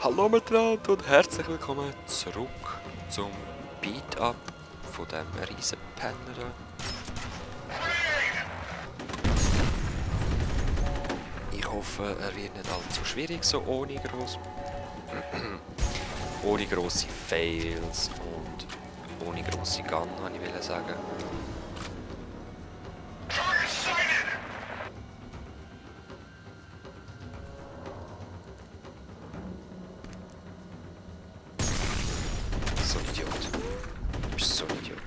Hallo miteinander und herzlich willkommen zurück zum Beat-Up von dem Riesenpenner da. Ich hoffe, er wird nicht allzu schwierig, so ohne grosse Fails und ohne grosse Gun, wollte ich sagen. So ein Idiot. Du bist so ein Idiot.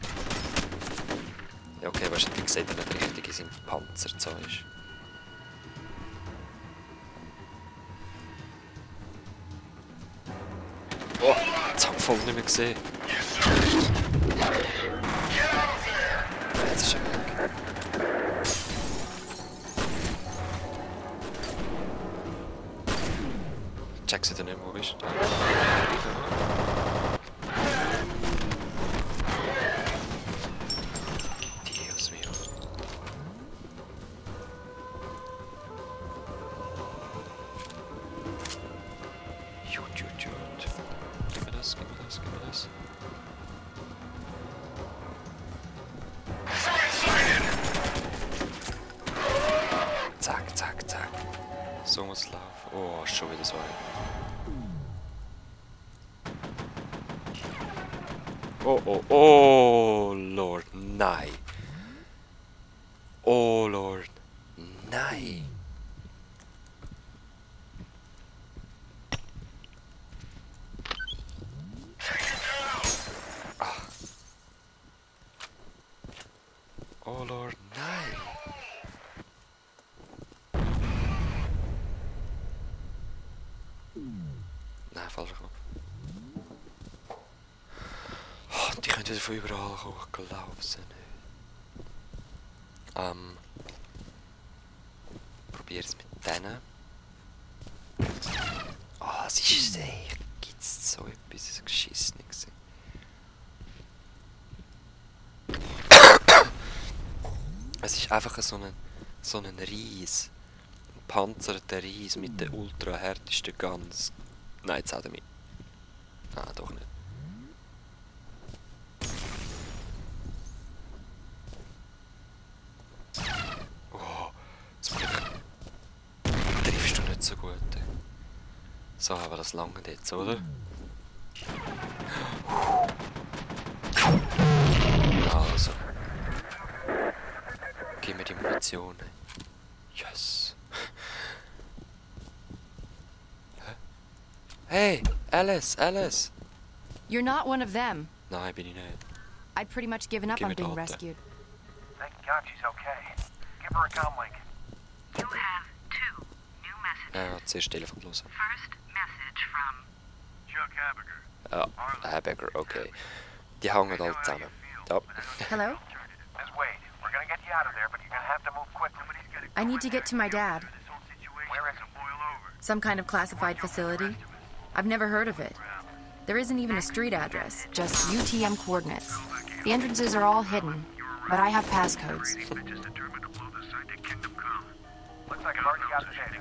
Ja, okay, weißt du, ich sehe nicht richtig in seinem Panzerzeug. Oh, jetzt habe ich voll nicht mehr gesehen. Jetzt ist er weg. Checkst du nicht, wo bist du? Dios mio. Jut. Gib mir das. Zack. So muss es laufen. Oh, schon wieder so ein. Oh, Lord, nein. Oh, Lord, nein. Ah. Oh, Lord, nein. Nein, falscher Knopf. Oh, die können wieder von überall kommen, ich glaube es nicht. Probier es mit denen. Ah, es ist gibt es so etwas Geschissenes. Es ist einfach so ein Ries. Ein panzerter Ries mit den ultra härtesten Guns. Nein, jetzt auch damit. Ah, doch nicht. Oh, zum Glück triffst du nicht so gut. So, aber das lange jetzt, oder? Also. Gib mir die Munition. Yes. Hey, Alice! You're not one of them. Nein, bin ich nicht. I'd pretty much given up Give on me being Dante. rescued. Thank God she's okay. Give her a comlink. You have two new messages. Zuerst Telefon los. First message from Chuck Habiger. Ja, Habiger, okay. Die hängen alle zusammen. Ja. Hello? Miss Wade, we're gonna get you out of there, but you're gonna have to move quickly. I need to get to my dad. Where is it? Some kind of classified facility. I've never heard of it. There isn't even a street address, just UTM coordinates. The entrances are all hidden, but I have passcodes. Looks like I've already got the data.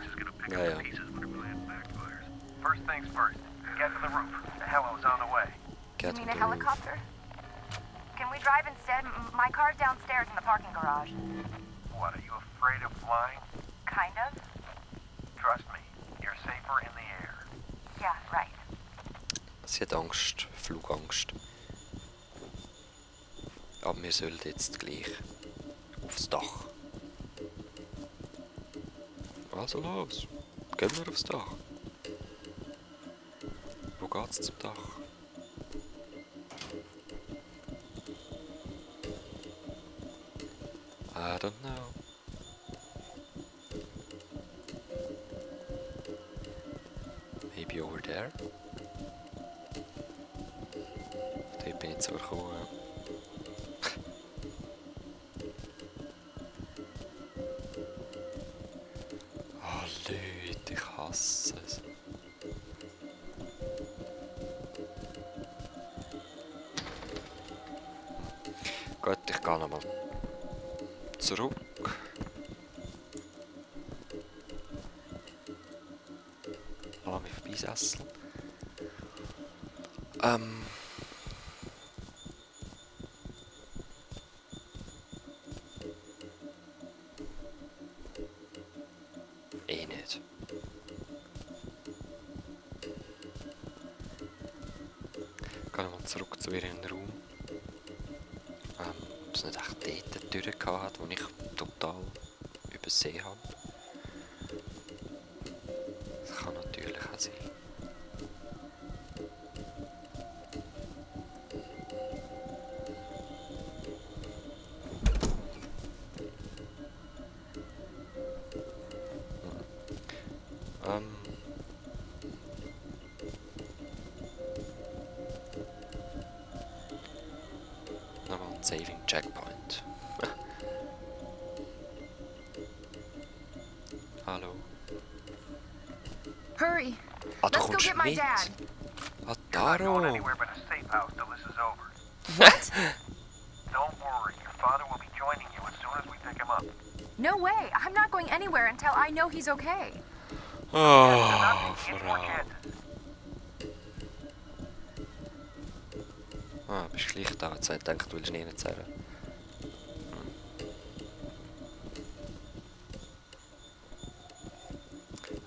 Ja. First things first. Get to the roof. The hello's on the way. Get You mean on a the roof. helicopter? Can we drive instead? My car's downstairs in the parking garage. What, are you afraid of flying? Kind of. Trust me, you're safer in the air. Yeah, right. Sie hat Angst, Flugangst. Aber wir sollen jetzt gleich aufs Dach. Also los, gehen wir aufs Dach. Wo geht's zum Dach? I don't know. Maybe over there? Dort bin ich zwar gekommen. Oh Leute, ich hasse es. Gut, ich gehe nochmal zurück. Lass mich vorbeisesseln. Eh nicht. Gehen wir mal zurück zu ihrem Raum. Ob es nicht echt dort eine Tür gehabt hat, die ich total übersehen habe. Das kann natürlich auch sein. Nochmal ein Saving Checkpoint. Hallo. Hurry. Ah, du Let's go kommst get my mit? dad. Ah, Not going darum. anywhere but a safe house till this is over. What? Don't worry, your father will be joining you as soon as we pick him up. No way. I'm not going anywhere until I know he's okay. Oh, Any more Frau. chances? Ah, bist gleich da. Jetzt habe ich gedacht, du willst nie erzählen.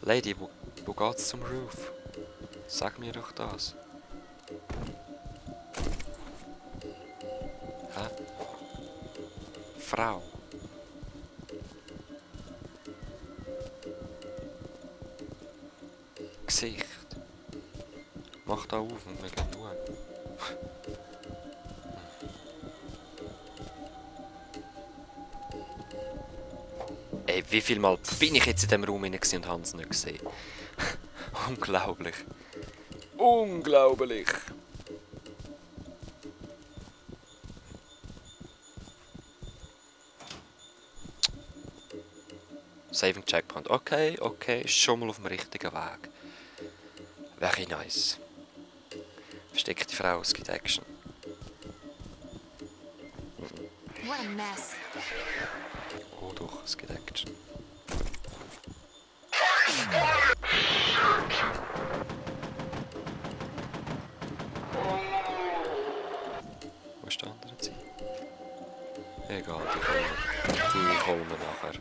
Lady, wo geht's zum Roof? Sag mir doch das. Hä? Frau. Gesicht. Mach da auf und wir gehen schauen. Ey, wie viel Mal bin ich jetzt in diesem Raum hinein und habe es nicht gesehen? Unglaublich. Unglaublich. Saving Checkpoint. Okay, okay, ist schon mal auf dem richtigen Weg. Very nice. Versteckte Frau, es gibt Action. What a mess. Oh doch, es gibt Action. Wo ist der andere Ziel? Egal, die holen wir nachher.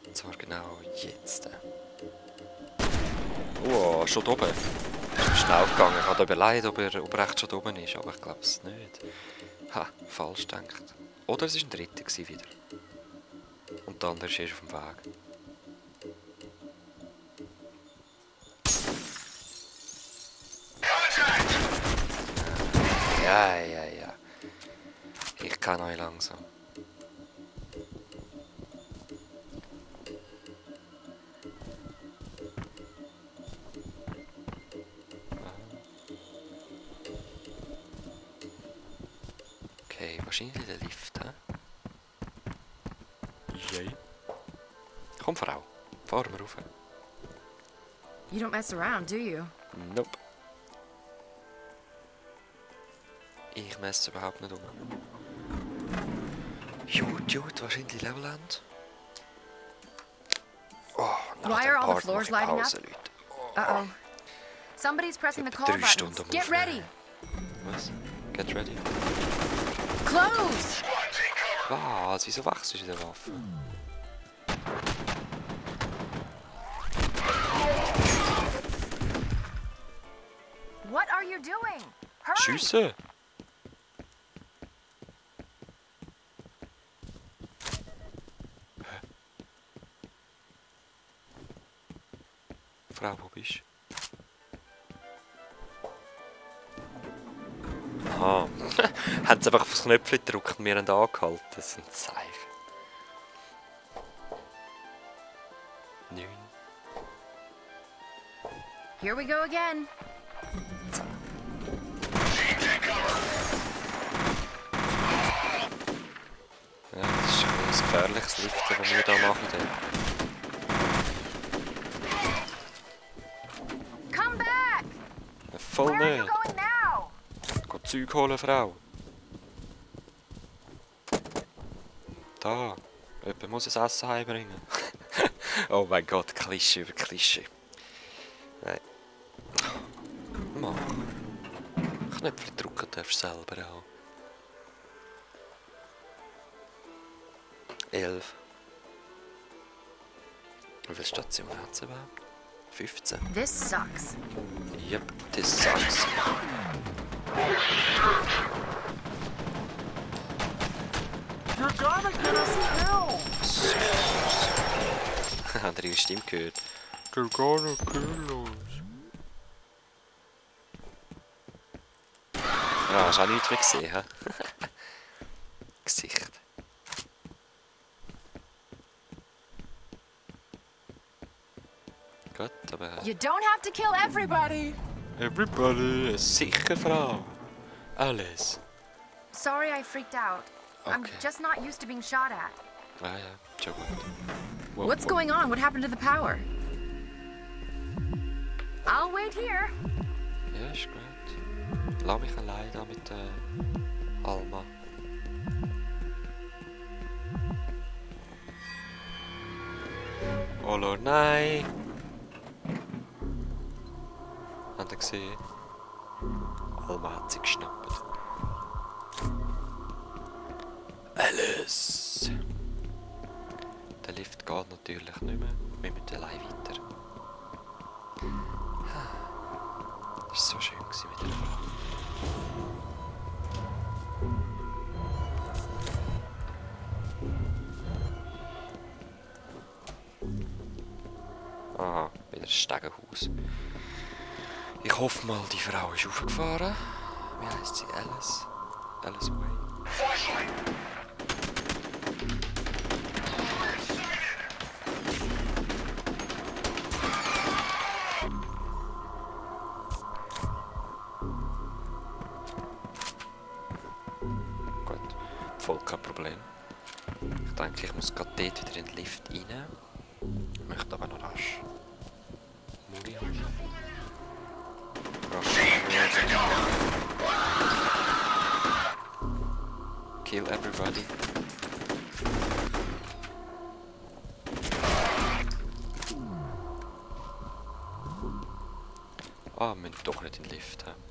Und zwar genau jetzt. Oh, schon da oben. Ist schnell gegangen. Ich habe überlegt, ob er echt schon da oben ist, aber ich glaube es nicht. Ha, falsch gedacht. Oder es war ein dritter wieder. Und der andere ist erst auf dem Weg. Ja, ja, ja. Ich kann euch langsam. Okay, wahrscheinlich der Lift, hä? Yay. Komm, Frau. Fahren wir rauf. You don't mess around, do you? Nope. Ich messe überhaupt nicht um. Gut, wahrscheinlich Levelend. Oh, nach Why der are all the Part floors mache ich lighting up? Pause, Leute. Uh-oh. Somebody's pressing the Etwa call 3 buttons. Stunden am Get Aufnehmen. ready. Was? Get ready? Close. Was? Wieso wachst du in der Waffe? What are you doing? Hurry. Schiessen! Frau, wo bist du? Aha. Haben sie einfach auf das Knöpfchen gedrückt und wir haben angehalten. Das ist ein Zeichen. 9. Here we go again. Ja, das ist ein gefährliches Liften, das wir hier machen. Come back. Voll Where are you nicht. going now? Geh Zeug holen, Frau. Da. Jemand muss das Essen heimbringen. Oh mein Gott, Klischee über Klischee. Nein. Mach. Knöpfe drücken darfst du selber auch. 11. Wie viele Stationen hat es überhaupt? 15. This sucks. Yep, this sucks. You're gonna get us killed! Habt ihr ihre Stimme gehört? They're gonna kill us. Ah, hast du auch nichts mehr gesehen, hä? Gesicht. Gut, aber... You don't have to kill everybody. Everybody, sicher, Frau. Alles. Sorry I freaked out. I'm Okay. just not used to being shot at. Ah ja, schon gut. Wo- What's wo- going on? What happened to the power? I'll wait here. Ja, ist gut. Lass mich allein da mit Alma. Oh Lord, nein! Habt ihr gesehen? Alma hat sie geschnappt. Alice! Der Lift geht natürlich nicht mehr. Wir müssen allein weiter. Das war so schön mit der Frau. Aha, wieder ein Stegenhaus. Ich hoffe mal, die Frau ist aufgefahren. Wie heisst sie? Alice? Alice Way. Gut, voll kein Problem. Ich denke, ich muss gerade dort wieder in den Lift rein. Ich möchte aber noch rasch Muri holen. Rasch kill everybody. Ah, wir müssen doch nicht in den Lift haben.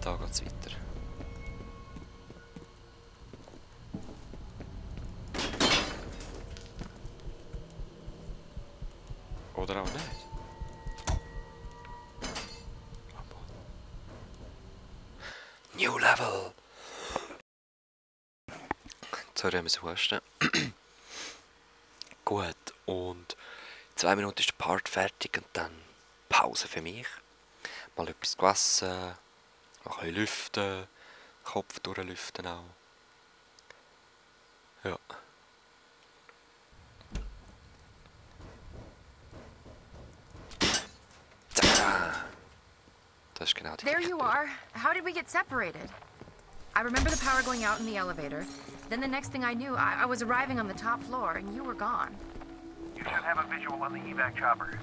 Da geht's weiter. Oder auch nicht. New Level! Sorry, ich muss husten. Gut, und 2 Minuten ist der Part fertig und dann Pause für mich. Mal etwas gegessen, mal ein bisschen lüften, Kopf durchlüften auch. Ja. Das ist genau die There you richtige. are. How did we get separated? I remember the power going out in the elevator. Then the next thing I knew, I was arriving on the top floor and you were gone. You should have a visual on the evac chopper.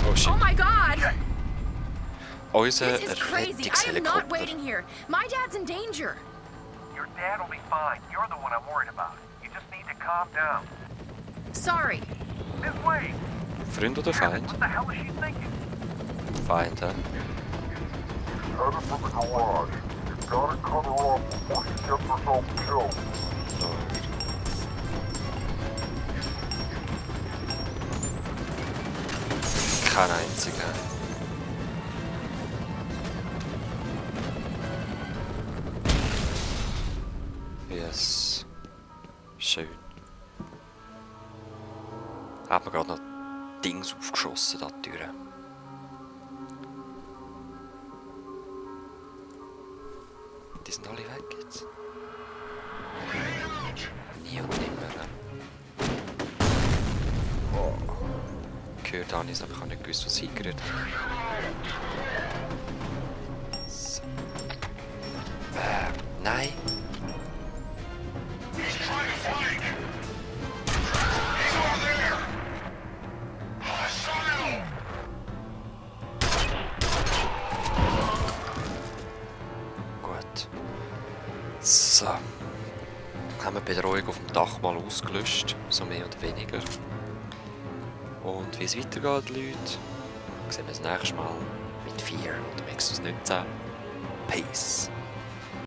Oh shit. Oh my god! Unser This is crazy. I am not waiting Rettungshelikopter. here. My dad's in danger. Your dad will be fine. You're the one I'm worried about. You just need to calm down. Sorry. This way! Freund oder Feind? What the hell is she thinking? Feind, hä? Headed for the garage. You gotta cut her off before she gets herself killed. Lord. Kein einziger. Yes. Schön. Hat man gerade noch Dings aufgeschossen, da die Tür. Die sind alle weg jetzt. Nie und nimmer. Oh. Gehört habe ich es, aber ich habe nicht gewusst, was sie gerührt hat. So. Nein. Gut. So. Haben wir die Bedrohung auf dem Dach mal ausgelöscht, so mehr oder weniger. Und wie es weitergeht, Leute, sehen wir das nächste Mal mit 4 oder wenigstens 19. Peace.